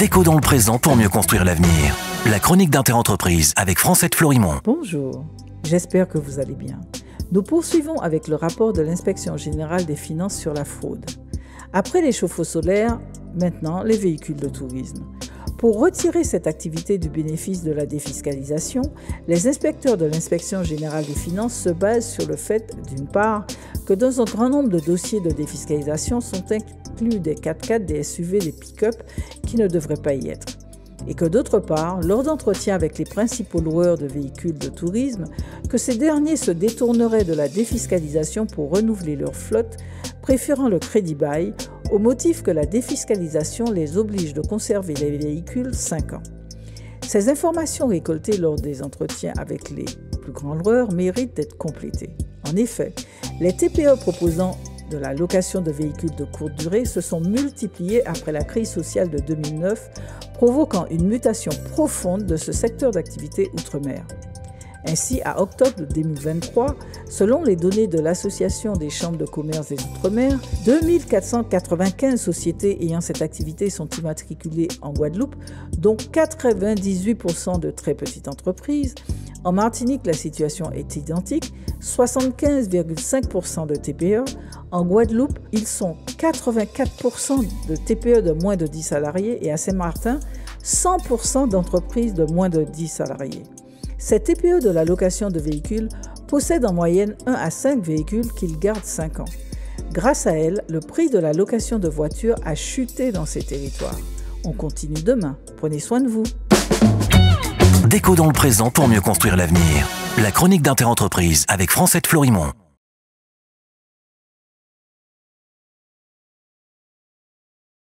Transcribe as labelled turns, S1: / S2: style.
S1: Déco dans le présent pour mieux construire l'avenir. La chronique d'Interentreprise avec Francette Florimond.
S2: Bonjour, j'espère que vous allez bien. Nous poursuivons avec le rapport de l'Inspection générale des finances sur la fraude. Après les chauffe-eau solaires, maintenant les véhicules de tourisme. Pour retirer cette activité du bénéfice de la défiscalisation, les inspecteurs de l'Inspection générale des finances se basent sur le fait, d'une part, que dans un grand nombre de dossiers de défiscalisation sont inclus des 4x4, des SUV, des pick-up qui ne devraient pas y être. Et que d'autre part, lors d'entretiens avec les principaux loueurs de véhicules de tourisme, que ces derniers se détourneraient de la défiscalisation pour renouveler leur flotte, préférant le crédit bail, au motif que la défiscalisation les oblige de conserver les véhicules 5 ans. Ces informations récoltées lors des entretiens avec les plus grands loueurs méritent d'être complétées. En effet, les TPE proposant de la location de véhicules de courte durée se sont multipliés après la crise sociale de 2009, provoquant une mutation profonde de ce secteur d'activité outre-mer. Ainsi, à octobre 2023, selon les données de l'Association des chambres de commerce des Outre-mer, 2495 sociétés ayant cette activité sont immatriculées en Guadeloupe, dont 98% de très petites entreprises. En Martinique, la situation est identique, 75,5% de TPE. En Guadeloupe, ils sont 84% de TPE de moins de 10 salariés et à Saint-Martin, 100% d'entreprises de moins de 10 salariés. Ces TPE de la location de véhicules possèdent en moyenne 1 à 5 véhicules qu'ils gardent 5 ans. Grâce à elles, le prix de la location de voitures a chuté dans ces territoires. On continue demain. Prenez soin de vous.
S1: Déco dans le présent pour mieux construire l'avenir. La chronique d'Interentreprise avec Francette Florimond.